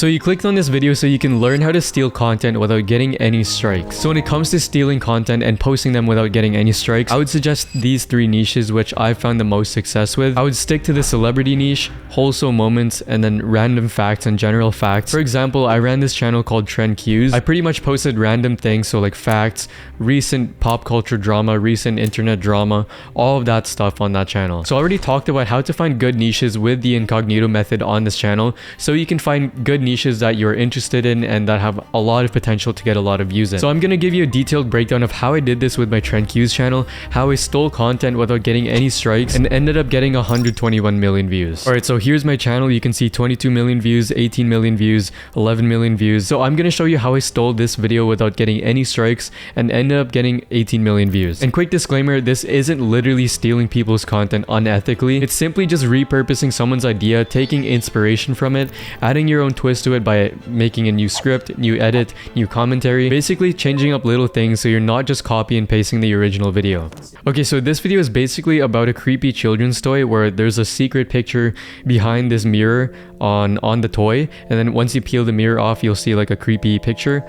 So you clicked on this video so you can learn how to steal content without getting any strikes. So when it comes to stealing content and posting them without getting any strikes, I would suggest these 3 niches which I've found the most success with. I would stick to the celebrity niche, wholesome moments, and then random facts and general facts. For example, I ran this channel called Trend Cues. I pretty much posted random things, so like facts, recent pop culture drama, recent internet drama, all of that stuff on that channel. So I already talked about how to find good niches with the incognito method on this channel, so you can find good niches that you're interested in and that have a lot of potential to get a lot of views in. So I'm gonna give you a detailed breakdown of how I did this with my Trend Cues channel, how I stole content without getting any strikes and ended up getting 121 million views. Alright, so here's my channel. You can see 22 million views, 18 million views, 11 million views. So I'm gonna show you how I stole this video without getting any strikes and ended up getting 18 million views. And quick disclaimer, this isn't literally stealing people's content unethically. It's simply just repurposing someone's idea, taking inspiration from it, adding your own twist to it by making a new script, new edit, new commentary, basically changing up little things so you're not just copy and pasting the original video. Okay, so this video is basically about a creepy children's toy where there's a secret picture behind this mirror on the toy, and then once you peel the mirror off, you'll see like a creepy picture,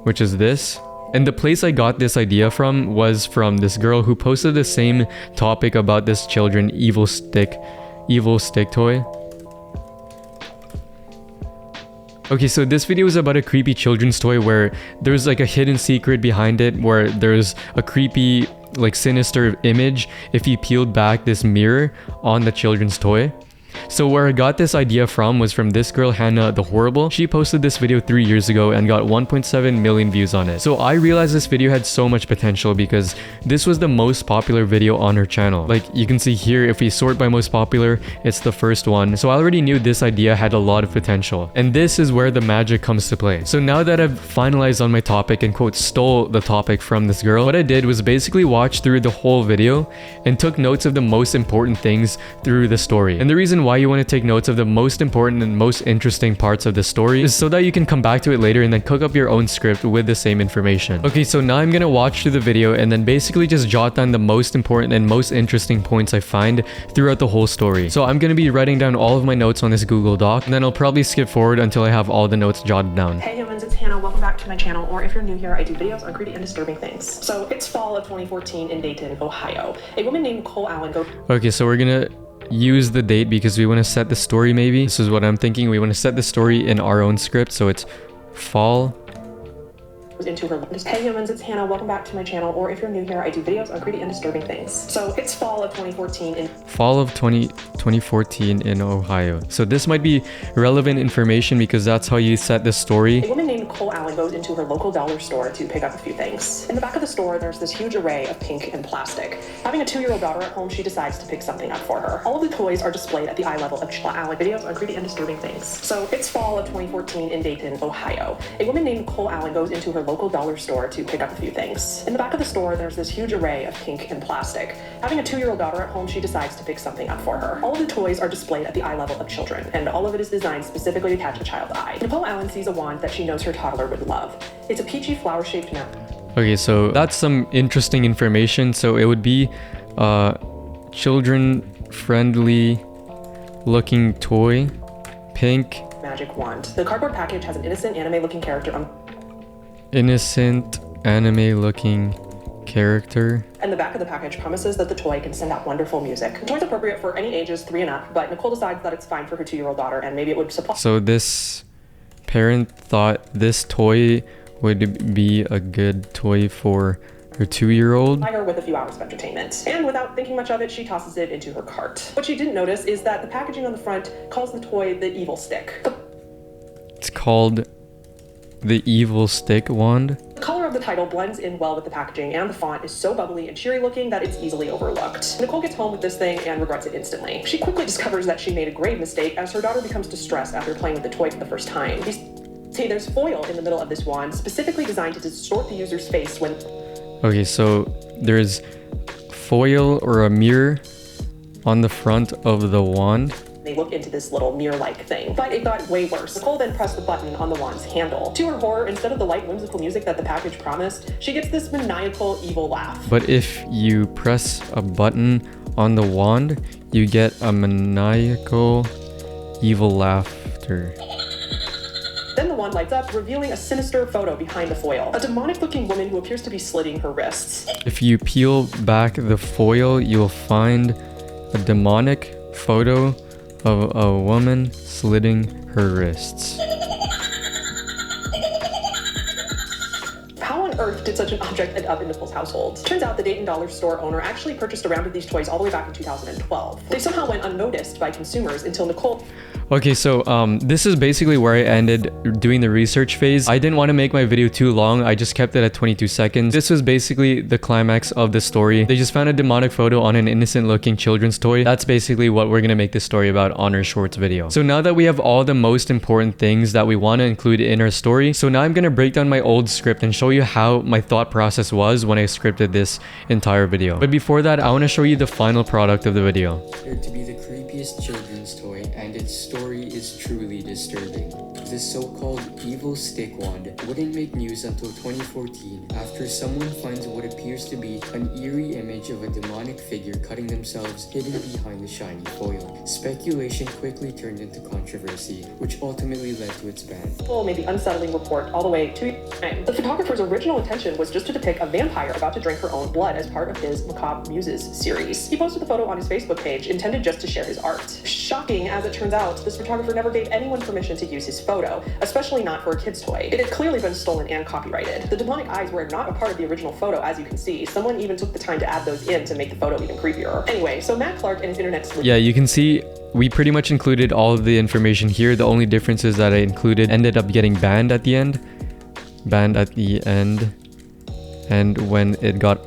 which is this. And the place I got this idea from was from this girl who posted the same topic about this children evil stick toy. Okay, so this video is about a creepy children's toy where there's like a hidden secret behind it, where there's a creepy, like sinister image if you peeled back this mirror on the children's toy. So where I got this idea from was from this girl, Hannah the Horrible. She posted this video 3 years ago and got 1.7 million views on it. So I realized this video had so much potential because this was the most popular video on her channel. Like you can see here, if we sort by most popular, it's the first one. So I already knew this idea had a lot of potential. And this is where the magic comes to play. So now that I've finalized on my topic and quote stole the topic from this girl, what I did was basically watch through the whole video and took notes of the most important things through the story. And the reason why you want to take notes of the most important and most interesting parts of the story is so that you can come back to it later and then cook up your own script with the same information. Okay, so now I'm gonna watch through the video and then basically just jot down the most important and most interesting points I find throughout the whole story. So I'm gonna be writing down all of my notes on this Google Doc, and then I'll probably skip forward until I have all the notes jotted down. Hey humans, it's Hannah. Welcome back to my channel, or if you're new here, I do videos on creepy and disturbing things. So it's fall of 2014 in Dayton, Ohio. A woman named Nicole Allen Okay, so we're gonna use the date because we want to set the story. Maybe this is what I'm thinking. We want to set the story in our own script, so it's fall into her. Hey humans, it's Hannah. Welcome back to my channel, or if you're new here, I do videos on creepy and disturbing things. So it's fall of 2014 in 2014 in Ohio. So this might be relevant information because that's how you set the story. A woman named Nicole Allen goes into her local dollar store to pick up a few things. In the back of the store, there's this huge array of pink and plastic. Having a 2-year-old daughter at home, she decides to pick something up for her. All of the toys are displayed at the eye level of Allen. Videos on creepy and disturbing things. So it's fall of 2014 in Dayton, Ohio. A woman named Nicole Allen goes into her local dollar store to pick up a few things. In the back of the store, there's this huge array of pink and plastic. Having a 2-year-old daughter at home, she decides to pick something up for her. All of the toys are displayed at the eye level of children, and all of it is designed specifically to catch a child's eye. Nicole Allen sees a wand that she knows her toddler would love. It's a peachy flower-shaped map. Okay, so that's some interesting information. So it would be children-friendly looking toy, pink magic wand. The cardboard package has an innocent anime-looking character on and the back of the package promises that the toy can send out wonderful music. The toy's appropriate for any ages 3 and up, but Nicole decides that it's fine for her 2-year-old daughter and maybe it would supply. So this parent thought this toy would be a good toy for her 2-year-old. Her with a few hours of entertainment. And without thinking much of it, she tosses it into her cart. What she didn't notice is that the packaging on the front calls the toy the evil stick. It's called the evil stick wand. The color of the title blends in well with the packaging, and the font is so bubbly and cheery looking that it's easily overlooked. Nicole gets home with this thing and regrets it instantly. She quickly discovers that she made a grave mistake as her daughter becomes distressed after playing with the toy for the first time. See, there's foil in the middle of this wand, specifically designed to distort the user's face when... Okay, so there's foil or a mirror on the front of the wand. They look into this little mirror-like thing, but it got way worse. Nicole then pressed the button on the wand's handle. To her horror, instead of the light, whimsical music that the package promised, she gets this maniacal, evil laugh. But if you press a button on the wand, you get a maniacal, evil laugh after. Then the wand lights up, revealing a sinister photo behind the foil. A demonic-looking woman who appears to be slitting her wrists. If you peel back the foil, you'll find a demonic photo of a woman slitting her wrists. How on earth did such an object end up in Nicole's household? Turns out the Dayton Dollar Store owner actually purchased a round of these toys all the way back in 2012. They somehow went unnoticed by consumers until Nicole... Okay, so this is basically where I ended doing the research phase. I didn't want to make my video too long. I just kept it at 22 seconds. This was basically the climax of the story. They just found a demonic photo on an innocent looking children's toy. That's basically what we're going to make this story about on our shorts video. So now that we have all the most important things that we want to include in our story, so now I'm going to break down my old script and show you how my thought process was when I scripted this entire video. But before that, I want to show you the final product of the video. To be the creepiest children's toy, and its story is truly disturbing. This so-called evil stick wand wouldn't make news until 2014 after someone finds what appears to be an eerie image of a demonic figure cutting themselves hidden behind the shiny foil. Speculation quickly turned into controversy, which ultimately led to its ban. Nicole made the unsettling report all the way to time. The photographer's original intention was just to depict a vampire about to drink her own blood as part of his Macabre Muses series. He posted the photo on his Facebook page, intended just to share his art. Shocking as it turns out, this photographer never gave anyone permission to use his photo, especially not for a kid's toy. It had clearly been stolen and copyrighted. The demonic eyes were not a part of the original photo, as you can see. Someone even took the time to add those in to make the photo even creepier. Anyway, so Matt Clark and his internet sleuth... Yeah, you can see we pretty much included all of the information here. The only difference is that I included ended up getting banned at the end. Banned at the end. And when it got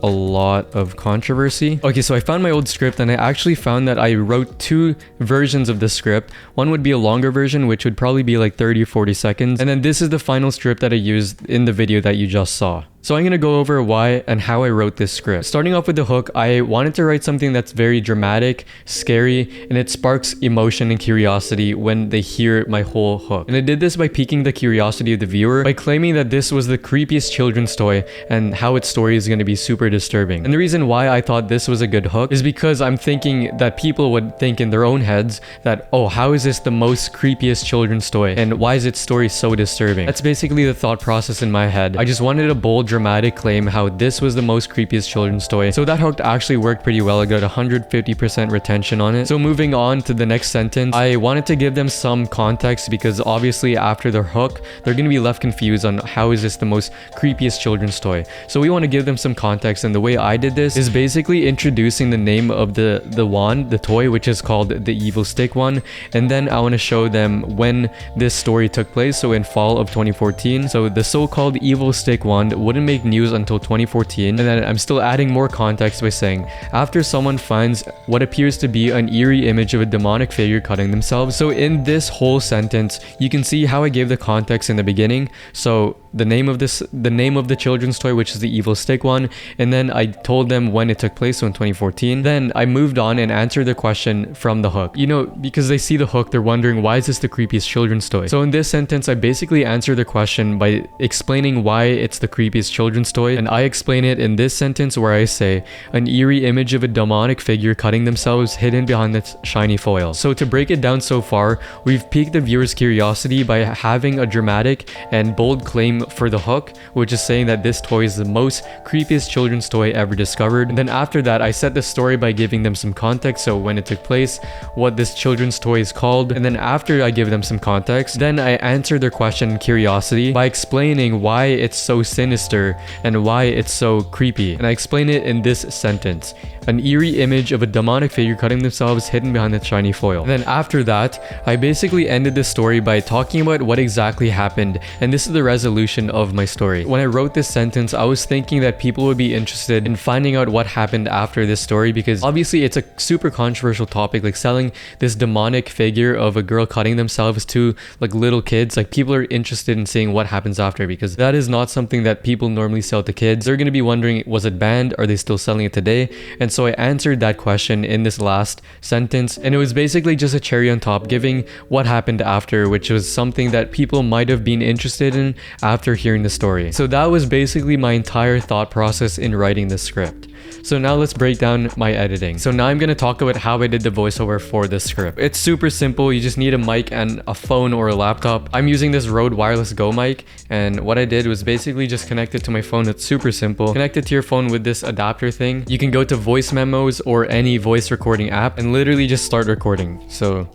a lot of controversy. Okay, so I found my old script and I actually found that I wrote two versions of the script. One would be a longer version, which would probably be like 30 or 40 seconds. And then this is the final script that I used in the video that you just saw. So I'm going to go over why and how I wrote this script. Starting off with the hook, I wanted to write something that's very dramatic, scary, and it sparks emotion and curiosity when they hear my whole hook. And I did this by piquing the curiosity of the viewer by claiming that this was the creepiest children's toy and how its story is going to be super disturbing. And the reason why I thought this was a good hook is because I'm thinking that people would think in their own heads that, oh, how is this the most creepiest children's toy? And why is its story so disturbing? That's basically the thought process in my head. I just wanted a bold, dramatic claim how this was the most creepiest children's toy. So that hook actually worked pretty well. I got 150% retention on it. So moving on to the next sentence, I wanted to give them some context because obviously after the hook, they're going to be left confused on how is this the most creepiest children's toy. So we want to give them some context, and the way I did this is basically introducing the name of the wand, the toy, which is called the Evil Stick Wand. And then I want to show them when this story took place, so in fall of 2014. So the so-called Evil Stick Wand wouldn't make news until 2014, and then I'm still adding more context by saying after someone finds what appears to be an eerie image of a demonic figure cutting themselves. So in this whole sentence, you can see how I gave the context in the beginning. So the name of the children's toy, which is the Evil Stick One, and then I told them when it took place, so in 2014. Then I moved on and answered the question from the hook. You know, because they see the hook, they're wondering, why is this the creepiest children's toy? So in this sentence, I basically answer the question by explaining why it's the creepiest children's toy, and I explain it in this sentence where I say an eerie image of a demonic figure cutting themselves hidden behind its shiny foil. So to break it down so far, we've piqued the viewer's curiosity by having a dramatic and bold claim for the hook, which is saying that this toy is the most creepiest children's toy ever discovered. And then after that, I set the story by giving them some context, so when it took place, what this children's toy is called. And then after I give them some context, then I answer their question and curiosity by explaining why it's so sinister and why it's so creepy. And I explain it in this sentence: an eerie image of a demonic figure cutting themselves hidden behind the shiny foil. And then after that, I basically ended the story by talking about what exactly happened, and this is the resolution of my story. When I wrote this sentence, I was thinking that people would be interested in finding out what happened after this story, because obviously it's a super controversial topic, like selling this demonic figure of a girl cutting themselves to like little kids. Like, people are interested in seeing what happens after, because that is not something that people normally sell to kids. They're going to be wondering, was it banned? Are they still selling it today? And so I answered that question in this last sentence, and it was basically just a cherry on top, giving what happened after, which was something that people might have been interested in after hearing the story. So that was basically my entire thought process in writing the script. So now let's break down my editing. So now I'm going to talk about how I did the voiceover for this script. It's super simple. You just need a mic and a phone or a laptop. I'm using this Rode Wireless Go mic, and what I did was basically just connect it to my phone. It's super simple. Connect it to your phone with this adapter thing. You can go to voice memos or any voice recording app and literally just start recording. So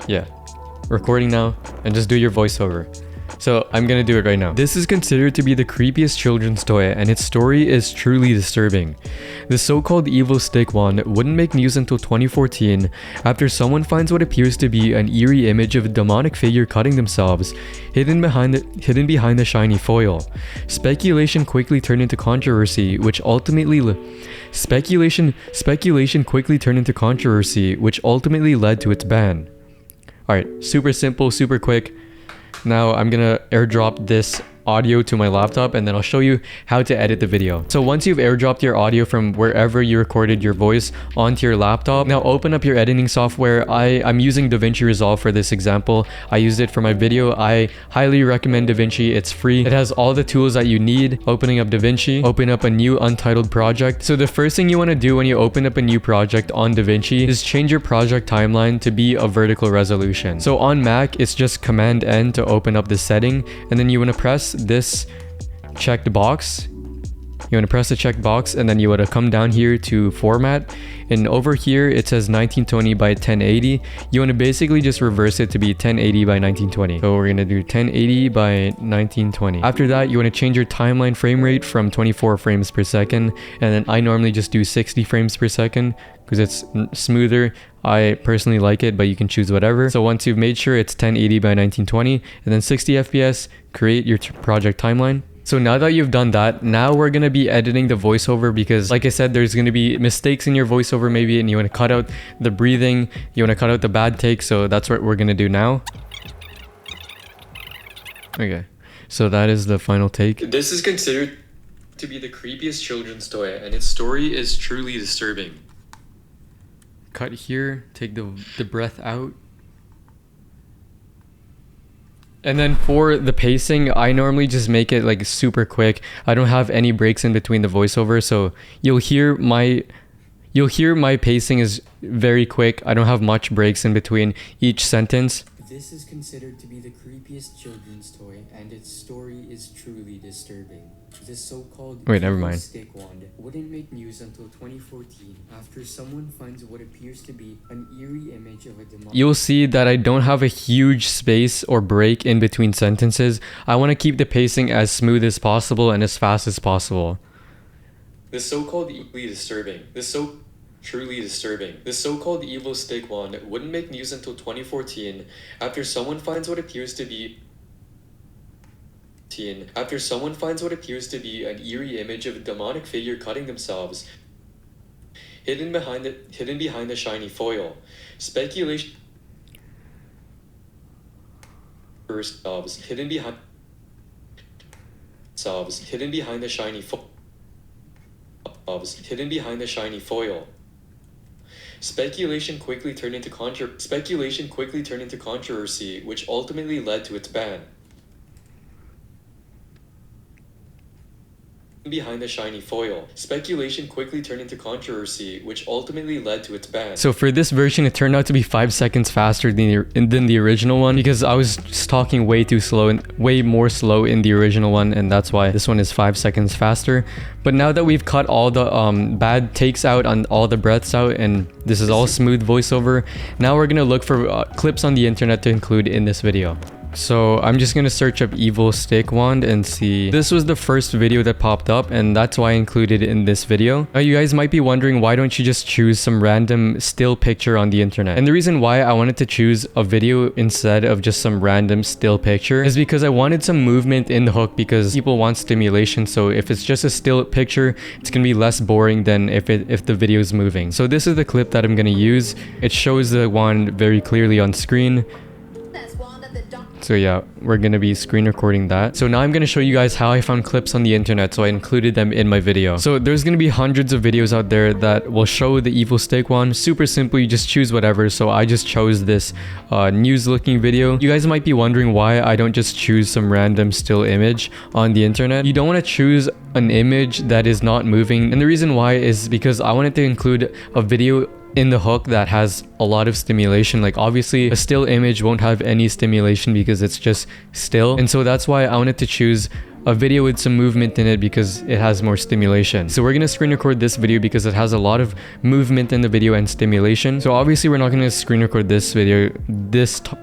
yeah, recording now, and just do your voiceover. So I'm gonna do it right now. This is considered to be the creepiest children's toy, and its story is truly disturbing. The so-called evil stick wand wouldn't make news until 2014 after someone finds what appears to be an eerie image of a demonic figure cutting themselves, hidden behind the shiny foil. Speculation quickly turned into controversy, which ultimately led to its ban. Alright, super simple, super quick. Now I'm gonna airdrop this audio to my laptop, and then I'll show you how to edit the video. So once you've airdropped your audio from wherever you recorded your voice onto your laptop, now open up your editing software. I'm using DaVinci Resolve for this example. I used it for my video. I highly recommend DaVinci. It's free. It has all the tools that you need. Opening up DaVinci, open up a new untitled project. So the first thing you want to do when you open up a new project on DaVinci is change your project timeline to be a vertical resolution. So on Mac, it's just Command N to open up this setting, and then you want to press this checked box. You want to press the checked box, and then you want to come down here to format, and over here it says 1920 by 1080. You want to basically just reverse it to be 1080 by 1920. So we're going to do 1080 by 1920. After that, you want to change your timeline frame rate from 24 frames per second, and then I normally just do 60 frames per second because it's smoother. I personally like it, but you can choose whatever. So once you've made sure it's 1080 by 1920 and then 60 FPS, create your project timeline. So now that you've done that, now we're going to be editing the voiceover, because like I said, there's going to be mistakes in your voiceover maybe, and you want to cut out the breathing, you want to cut out the bad takes. So that's what we're going to do now. Okay, so that is the final take. This is considered to be the creepiest children's toy, and its story is truly disturbing. Cut here, take the breath out. And then for the pacing, I normally just make it like super quick. I don't have any breaks in between the voiceover, so you'll hear my pacing is very quick. I don't have much breaks in between each sentence. This is considered to be the creepiest children's toy, and its story is truly disturbing. The so-called stick wand wouldn't make news until 2014 after someone finds what appears to be an eerie image of a demonic... You'll see that I don't have a huge space or break in between sentences. I want to keep the pacing as smooth as possible and as fast as possible. This so-called truly disturbing. The so-called evil stick wand wouldn't make news until 2014 after someone finds what appears to be an eerie image of a demonic figure cutting themselves, hidden behind the shiny foil. Speculation hidden behind the shiny foil. Speculation quickly turned into controversy, which ultimately led to its ban. Behind the shiny foil. Speculation quickly turned into controversy, which ultimately led to its ban. So for this version, it turned out to be 5 seconds faster than the original one, because I was just talking way too slow and way more slow in the original one, and that's why this one is 5 seconds faster. But now that we've cut all the bad takes out and all the breaths out, and this is all smooth voiceover, now we're gonna look for clips on the internet to include in this video. So I'm just gonna search up evil stick wand and see. This was the first video that popped up, and that's why I included it in this video. Now you guys might be wondering, why don't you just choose some random still picture on the internet? And the reason why I wanted to choose a video instead of just some random still picture is because I wanted some movement in the hook, because people want stimulation. So if it's just a still picture, it's gonna be less boring than if the video is moving. So this is the clip that I'm gonna use. It shows the wand very clearly on screen. So yeah, we're gonna be screen recording that. So now I'm gonna show you guys how I found clips on the internet, so I included them in my video. So there's gonna be hundreds of videos out there that will show the evil stick one. Super simple, you just choose whatever. So I just chose this news looking video. You guys might be wondering why I don't just choose some random still image on the internet. You don't want to choose an image that is not moving, and the reason why is because I wanted to include a video in the hook that has a lot of stimulation. Like obviously a still image won't have any stimulation because it's just still, and so that's why I wanted to choose a video with some movement in it because it has more stimulation. So we're gonna screen record this video because it has a lot of movement in the video and stimulation. So obviously we're not gonna screen record this video,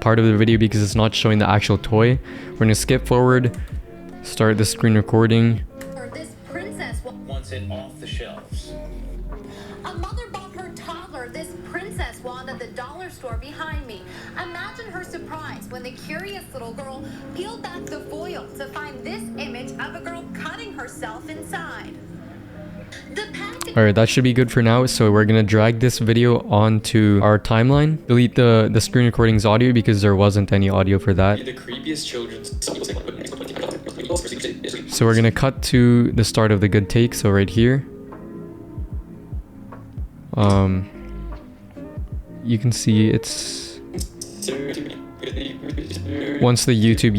part of the video, because it's not showing the actual toy. We're gonna skip forward, start the screen recording. This princess wants it off the shelves. A mother bought her toddler this princess wand at the dollar store behind me. Imagine her surprise when the curious little girl peeled back the foil to find this image of a girl cutting herself inside. Alright, that should be good for now. So we're gonna drag this video onto our timeline. Delete the screen recording's audio because there wasn't any audio for that. The creepiest children's. So we're gonna cut to the start of the good take, so right here. You can see it's once the YouTube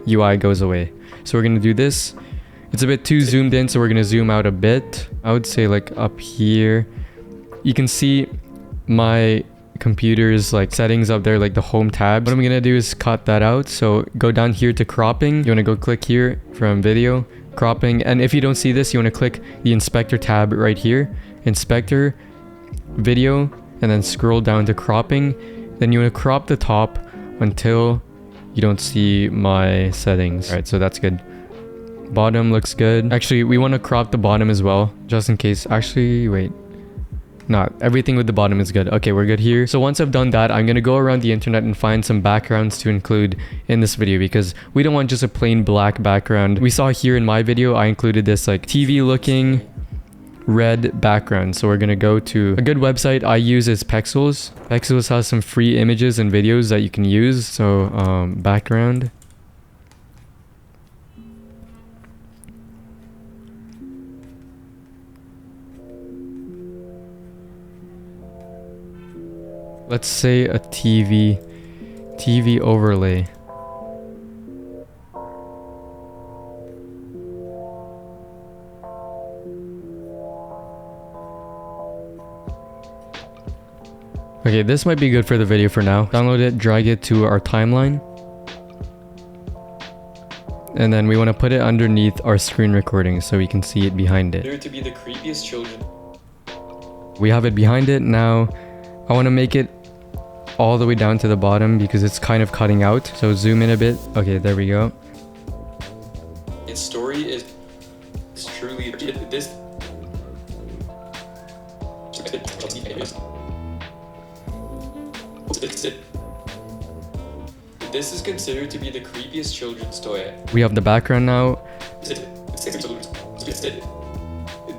UI goes away. So we're gonna do this. It's a bit too zoomed in, so we're gonna zoom out a bit. I would say like up here. You can see my computer's like settings up there, like the home tab. What I'm gonna do is cut that out. So go down here to cropping. You wanna go click here from video, cropping. And if you don't see this, you wanna click the inspector tab right here. Inspector, video, and then scroll down to cropping. Then you wanna crop the top until you don't see my settings. All right, so that's good. Bottom looks good. Actually, we want to crop the bottom as well, just in case. Actually, wait. Not everything with the bottom is good. Okay, we're good here. So once I've done that, I'm going to go around the internet and find some backgrounds to include in this video because we don't want just a plain black background. We saw here in my video, I included this like TV looking red background. So we're going to go to a good website I use is Pexels. Pexels has some free images and videos that you can use. So background. Let's say a TV overlay. Okay, this might be good for the video for now. Download it, drag it to our timeline. And then we want to put it underneath our screen recording so we can see it behind it. There to be the creepiest children. We have it behind it now. I want to make it all the way down to the bottom because it's kind of cutting out. So zoom in a bit. Okay, there we go. Its story is truly this. This is considered to be the creepiest children's toy. We have the background now.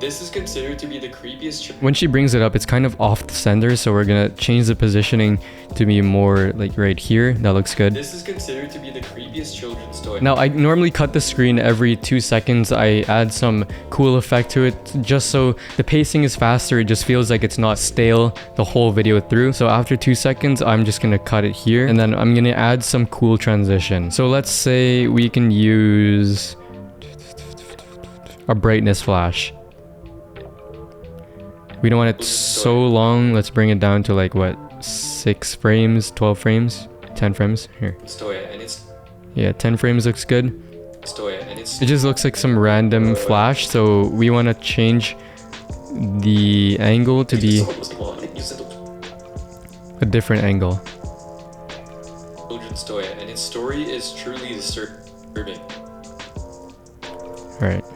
This is considered to be the creepiest. When she brings it up, it's kind of off the center, so we're gonna change the positioning to be more like right here. That looks good. This is considered to be the creepiest children's toy. Now, I normally cut the screen every 2 seconds. I add some cool effect to it just so the pacing is faster. It just feels like it's not stale the whole video through. So after 2 seconds, I'm just gonna cut it here, and then I'm gonna add some cool transition. So let's say we can use a brightness flash. We don't want it so long. Let's bring it down to like what, 6 frames, 12 frames, 10 frames here. Yeah, 10 frames looks good. It just looks like some random flash, so we want to change the angle to be a different angle. Children's toy, and its story is truly disturbing. Alright.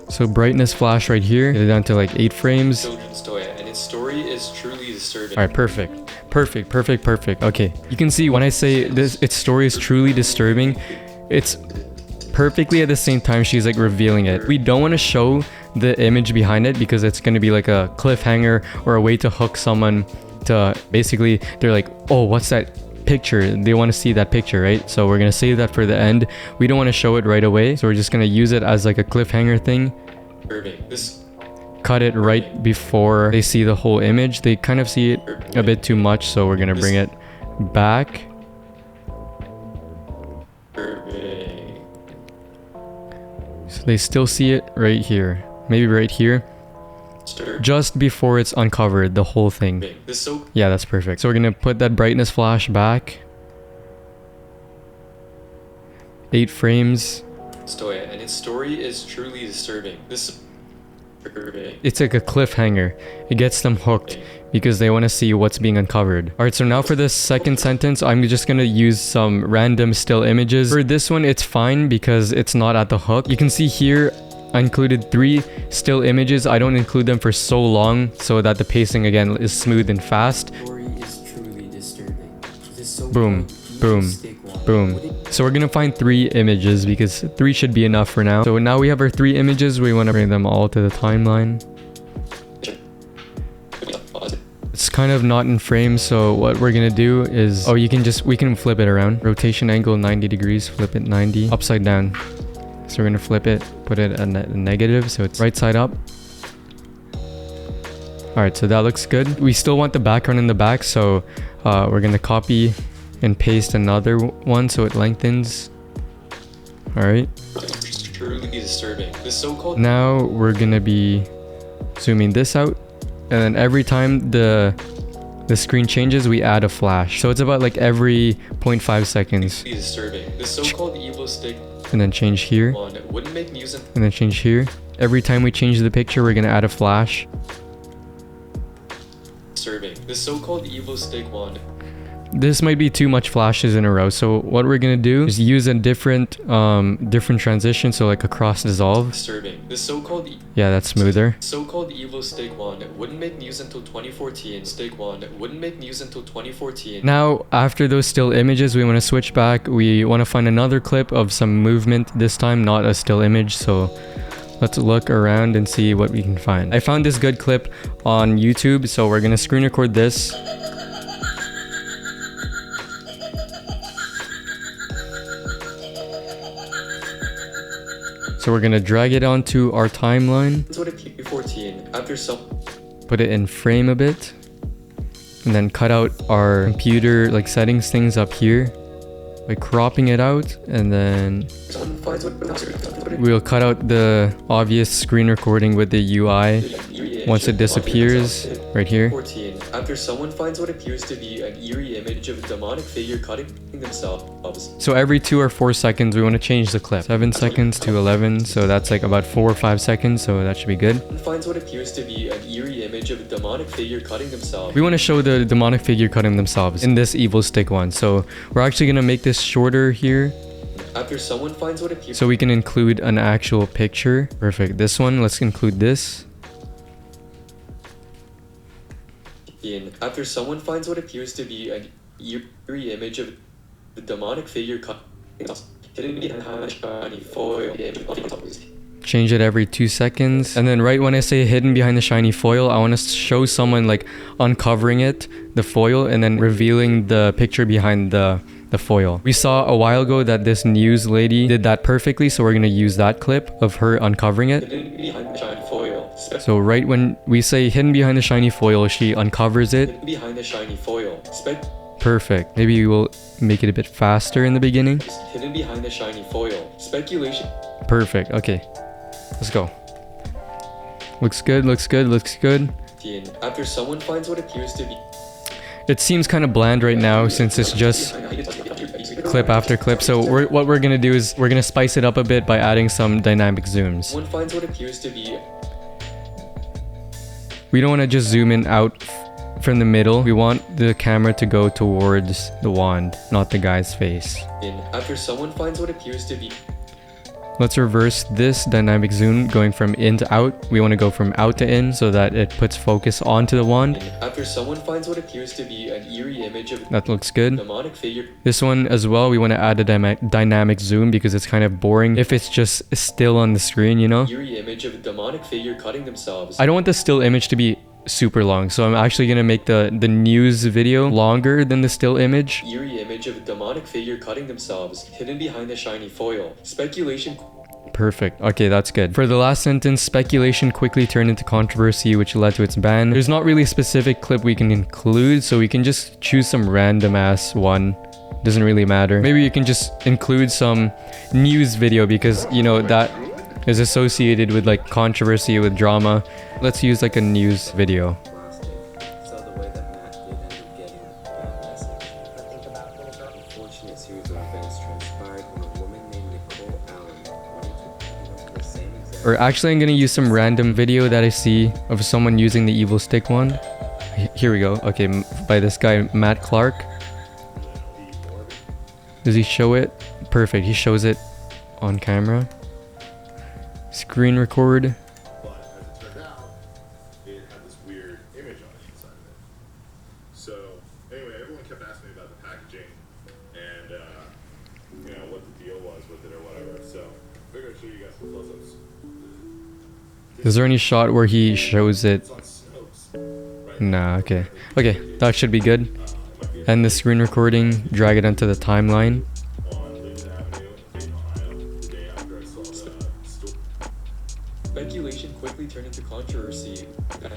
So brightness flash right here. Get it down to like 8 frames. Children's toy, and its story is truly disturbing. Alright, perfect. Perfect. Okay. You can see when I say this, its story is truly disturbing, it's perfectly at the same time she's like revealing it. We don't want to show the image behind it because it's going to be like a cliffhanger or a way to hook someone to basically, they're like, oh, what's that picture? They want to see that picture, right? So we're gonna save that for the end. We don't want to show it right away, so we're just gonna use it as like a cliffhanger thing. Cut it right before they see the whole image. They kind of see it a bit too much, so we're gonna bring it back. So they still see it right here, maybe right here, just before it's uncovered, the whole thing. Yeah, that's perfect. So we're gonna put that brightness flash back. 8 frames. And its story is truly disturbing. It's like a cliffhanger. It gets them hooked because they want to see what's being uncovered. Alright, so now for the second sentence, I'm just gonna use some random still images. For this one, it's fine because it's not at the hook. You can see here, I included 3 still images. I don't include them for so long so that the pacing again is smooth and fast. Boom, boom, boom. So we're gonna find 3 images because 3 should be enough for now. So now we have our 3 images. We want to bring them all to the timeline. It's kind of not in frame, so what we're gonna do is, we can flip it around. Rotation angle 90 degrees, flip it 90, upside down. So we're gonna flip it, put it a negative, so it's right side up. Alright, so that looks good. We still want the background in the back, so we're gonna copy and paste another one so it lengthens. Alright. Truly disturbing. This so-called. Now we're gonna be zooming this out, and then every time the screen changes, we add a flash. So it's about like every 0.5 seconds. Disturbing. This so-called evil stick. And then change here. Wouldn't make news. And then change here. Every time we change the picture, we're gonna add a flash. Disturbing. This so-called evil stick wand. This might be too much flashes in a row, so what we're gonna do is use a different transition, so like a cross dissolve. Disturbing. This so-called yeah, that's smoother. So-called evil stick wand wouldn't make news until 2014. Stick wand wouldn't make news until 2014. Now, after those still images, we want to switch back. We want to find another clip of some movement, this time not a still image, so let's look around and see what we can find. I found this good clip on YouTube, so we're gonna screen record this. So we're gonna drag it onto our timeline. Put it in frame a bit. And then cut out our computer like settings things up here by cropping it out, and then we'll cut out the obvious screen recording with the UI once it disappears right here. After someone finds what appears to be an eerie image of a demonic figure cutting themselves. So every 2 or 4 seconds we want to change the clip. 7 seconds to 11, so that's like about 4 or 5 seconds, so that should be good. Finds what appears to be an eerie image of a demonic figure cutting themselves. We want to show the demonic figure cutting themselves in this evil stick one, so we're actually gonna make this shorter here. After someone finds what appears, so we can include an actual picture. Perfect. This one, let's include this. After someone finds what appears to be an eerie image of the demonic figure cutting foil. Change it every 2 seconds. And then right when I say hidden behind the shiny foil, I want to show someone like uncovering it, the foil, and then revealing the picture behind the foil. We saw a while ago that this news lady did that perfectly, so we're going to use that clip of her uncovering it. Hidden behind the shiny foil. So right when we say hidden behind the shiny foil, she uncovers it. Hidden behind the shiny foil. Perfect. Maybe we'll make it a bit faster in the beginning. Hidden behind the shiny foil. Speculation. Perfect. Okay. Let's go. Looks good, looks good, looks good. After someone finds what appears to be... It seems kind of bland right now since it's just clip after clip. So what we're gonna do is we're gonna spice it up a bit by adding some dynamic zooms. Someone finds what appears to be... We don't want to just zoom in out from the middle. We want the camera to go towards the wand, not the guy's face. After someone finds what appears to be... Let's reverse this dynamic zoom going from in to out. We want to go from out to in so that it puts focus onto the wand. After someone finds what appears to be an eerie image of that looks good. Demonic figure. This one as well, we want to add a dynamic zoom because it's kind of boring if it's just still on the screen, you know? Eerie image of a demonic figure cutting themselves. I don't want the still image to be super long. So I'm actually gonna make the news video longer than the still image. Eerie image of a demonic figure cutting themselves, hidden behind the shiny foil. Speculation. Perfect. Okay, that's good. For the last sentence, speculation quickly turned into controversy, which led to its ban. There's not really a specific clip we can include, so we can just choose some random ass one. Doesn't really matter. Maybe you can just include some news video because, you know, that is associated with like controversy, with drama. Let's use like a news video. So the way that Matt did end up getting that message. But think about little girl. Unfortunate series of events transpired when a woman named Nicole Allen went to the same exact. Or actually, I'm gonna use some random video that I see of someone using the evil stick wand. Here we go. Okay, by this guy, Matt Clark. Does he show it? Perfect, he shows it on camera. Screen record. But as it turned out, it had this weird image on the inside of it. So anyway, everyone kept asking me about the packaging and you know what the deal was with it or whatever. So I figured I'd show you guys some close-ups. Is there any shot where he shows it? It's on Snopes, right? Nah, okay. Okay, that should be good. End the screen recording, drag it onto the timeline. On Lincoln Avenue in Dayton, Ohio, the day after I saw the store. Speculation quickly turned into controversy.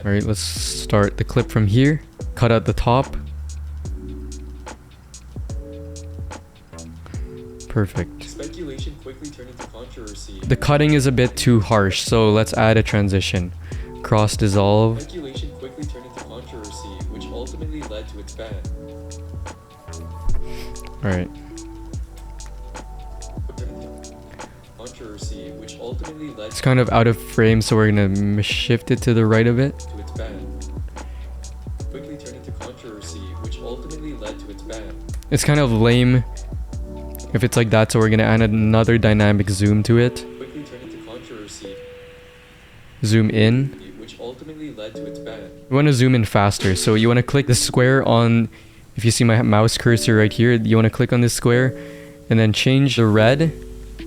Alright, let's start the clip from here. Cut out the top. Perfect. Speculation quickly turned into controversy. The cutting is a bit too harsh, so let's add a transition. Cross dissolve. Speculation quickly turned into controversy, which ultimately led to its ban. Alright. Controversy, which ultimately led It's kind of out of frame, so we're gonna shift it to the right of it. to its ban. Quickly turned into controversy, which ultimately led to its ban. It's kind of lame if it's like that, so we're gonna add another dynamic zoom to it. Quickly turned into controversy, Zoom in. which ultimately led to its ban. You want to zoom in faster, so you want to click the square on, if you see my mouse cursor right here, you want to click on this square and then change the red.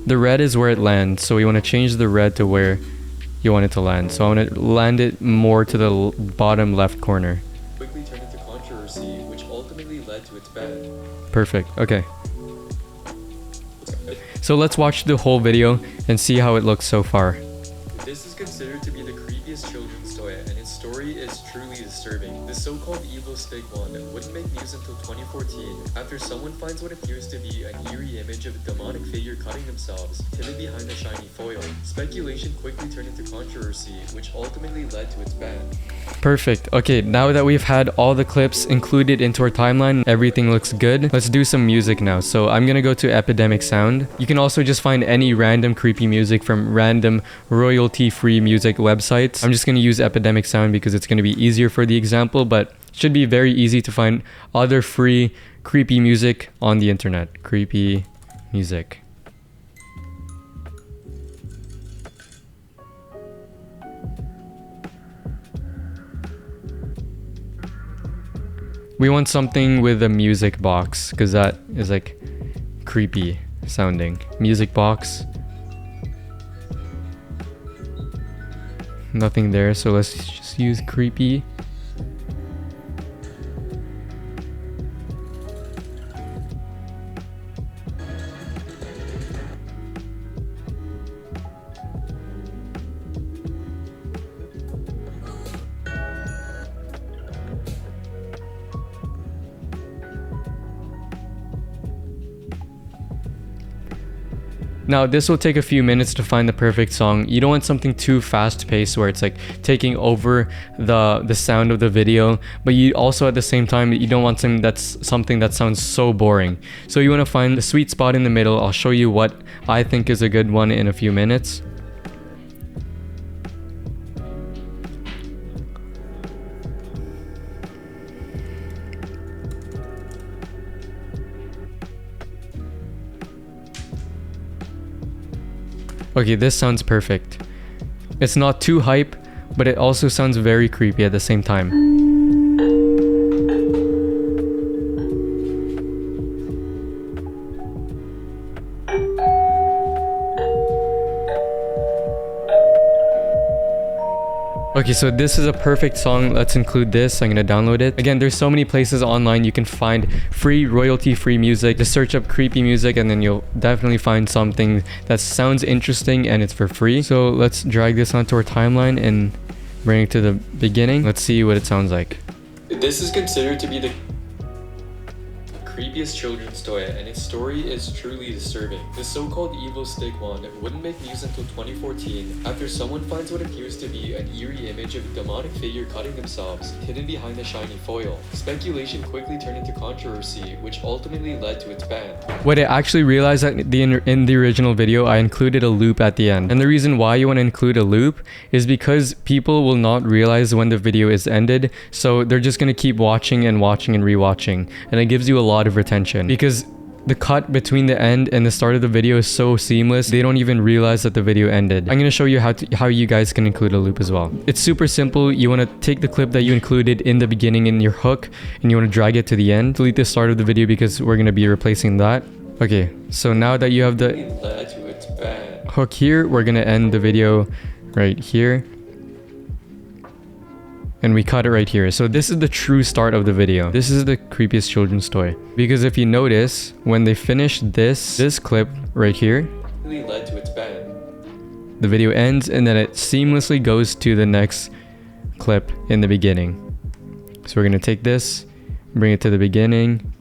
The red is where it lands, so you want to change the red to where you want it to land. So I want to land it more to the bottom left corner. Quickly turned into controversy, which ultimately led to its ban. Perfect. Okay. So let's watch the whole video and see how it looks so far. This is considered to be the creepiest children's toy, and its story is truly disturbing. The so-called evil stick wand wouldn't make news until 2014, after someone finds what appears to be an eerie image of a demonic figure cutting themselves, hidden behind the shiny foil. Speculation quickly turned into controversy, which ultimately led to its ban. Perfect. Okay, now that we've had all the clips included into our timeline, everything looks good. Let's do some music now. So I'm gonna go to Epidemic Sound. You can also just find any random creepy music from random royalty-free music websites. I'm just gonna use Epidemic Sound because it's gonna be easier for the example, but it should be very easy to find other free creepy music on the internet. Creepy music. We want something with a music box because that is like creepy sounding. Music box. Nothing there, so let's just use creepy. Now this will take a few minutes to find the perfect song. You don't want something too fast paced where it's like taking over the sound of the video, but you also at the same time you don't want something that sounds so boring. So you want to find the sweet spot in the middle. I'll show you what I think is a good one in a few minutes. Okay, this sounds perfect. It's not too hype, but it also sounds very creepy at the same time. Okay, so this is a perfect song. Let's include this. I'm gonna download it. Again, there's so many places online you can find free, royalty-free music. Just search up creepy music and then you'll definitely find something that sounds interesting and it's for free. So let's drag this onto our timeline and bring it to the beginning. Let's see what it sounds like. This is considered to be the creepiest children's toy, and its story is truly disturbing. The so-called evil stick wand wouldn't make news until 2014 after someone finds what appears to be an eerie image of a demonic figure cutting themselves, hidden behind a shiny foil. Speculation quickly turned into controversy, which ultimately led to its ban. What I actually realized that in the original video, I included a loop at the end. And the reason why you want to include a loop is because people will not realize when the video is ended, so they're just going to keep watching and watching and rewatching, and it gives you a lot of retention because the cut between the end and the start of the video is so seamless, they don't even realize that the video ended. I'm going to show you how you guys can include a loop as well. It's super simple. You want to take the clip that you included in the beginning in your hook and you want to drag it to the end. Delete the start of the video because we're going to be replacing that. Okay, so now that you have the hook here, we're going to end the video right here. And we cut it right here. So this is the true start of the video. This is the creepiest children's toy. Because if you notice, when they finish this clip right here, led to its ban. The video ends and then it seamlessly goes to the next clip in the beginning. So we're gonna take this, bring it to the beginning,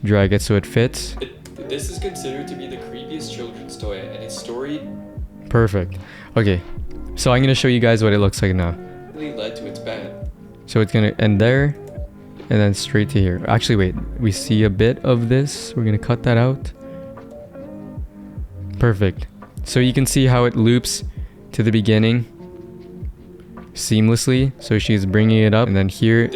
drag it so it fits. This is considered to be the creepiest children's toy, and its story... Perfect. Okay, so I'm gonna show you guys what it looks like now. led to its ban. So it's gonna end there and then straight to here. Actually, wait, we see a bit of this. We're gonna cut that out. Perfect. So you can see how it loops to the beginning seamlessly. So she's bringing it up and then here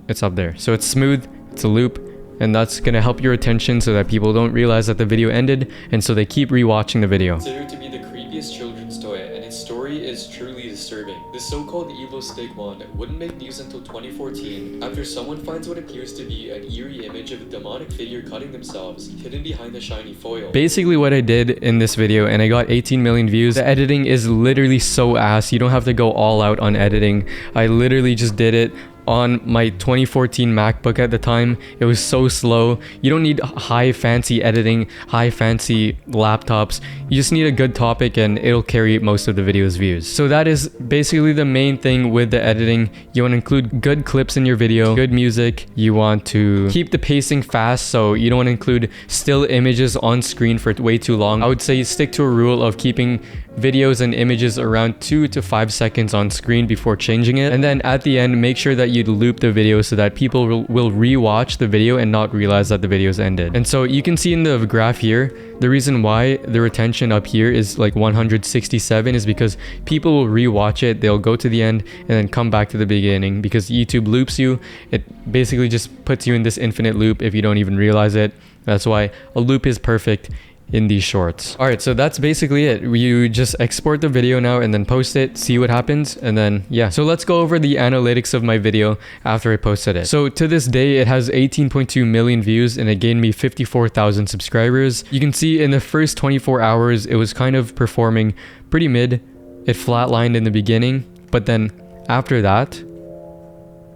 it's up there. So it's smooth, it's a loop, and that's gonna help your attention so that people don't realize that the video ended and so they keep rewatching the video. Considered to be the creepiest children's toy, and its story is truly disturbing. The so-called evil stick wand wouldn't make news until 2014 after someone finds what appears to be an eerie image of a demonic figure cutting themselves, hidden behind a shiny foil. Basically what I did in this video, and I got 18 million views, the editing is literally so ass. You don't have to go all out on editing. I literally just did it on my 2014 MacBook at the time. It was so slow. You don't need high fancy editing, high fancy laptops. You just need a good topic and it'll carry most of the video's views. So that is basically the main thing with the editing. You want to include good clips in your video, good music. You want to keep the pacing fast, so you don't want to include still images on screen for way too long. I would say stick to a rule of keeping videos and images around 2 to 5 seconds on screen before changing it. And then at the end, make sure that you loop the video so that people will rewatch the video and not realize that the video's ended. And so you can see in the graph here, the reason why the retention up here is like 167 is because people will rewatch it. They'll go to the end and then come back to the beginning because YouTube loops you. It basically just puts you in this infinite loop if you don't even realize it. That's why a loop is perfect in these shorts. All right, so that's basically it. You just export the video now and then post it, see what happens, and then yeah. So let's go over the analytics of my video after I posted it. So to this day, it has 18.2 million views and it gained me 54,000 subscribers. You can see in the first 24 hours, it was kind of performing pretty mid. It flatlined in the beginning, but then after that,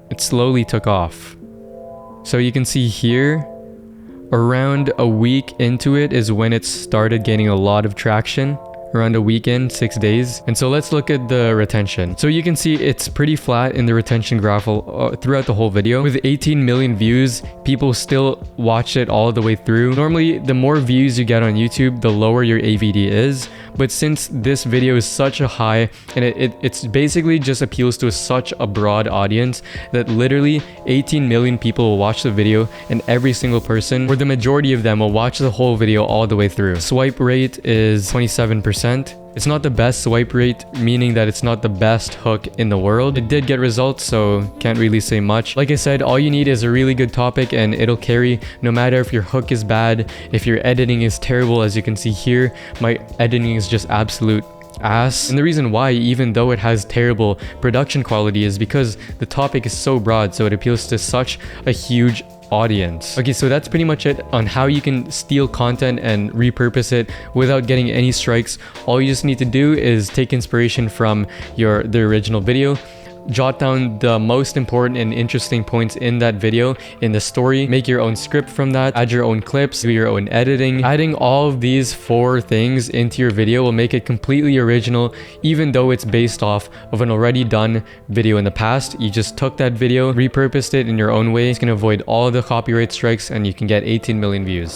it slowly took off. So you can see here, around a week into it is when it started gaining a lot of traction. Around a weekend, 6 days. And so let's look at the retention. So you can see it's pretty flat in the retention graph throughout the whole video. With 18 million views, people still watched it all the way through. Normally, the more views you get on YouTube, the lower your AVD is. But since this video is such a high, and it's basically just appeals to such a broad audience that literally 18 million people will watch the video, and every single person, or the majority of them, will watch the whole video all the way through. Swipe rate is 27%. It's not the best swipe rate, meaning that it's not the best hook in the world. It did get results, so can't really say much. Like I said, all you need is a really good topic and it'll carry no matter if your hook is bad, if your editing is terrible. As you can see here, my editing is just absolute ass. And the reason why, even though it has terrible production quality, is because the topic is so broad, so it appeals to such a huge audience. Okay, so that's pretty much it on how you can steal content and repurpose it without getting any strikes. All you just need to do is take inspiration from the original video, jot down the most important and interesting points in that video in the story, make your own script from that, add your own clips, do your own editing. Adding all of these 4 things into your video will make it completely original, even though it's based off of an already done video in the past. You just took that video, repurposed it in your own way. It's going to avoid all of the copyright strikes, and you can get 18 million views.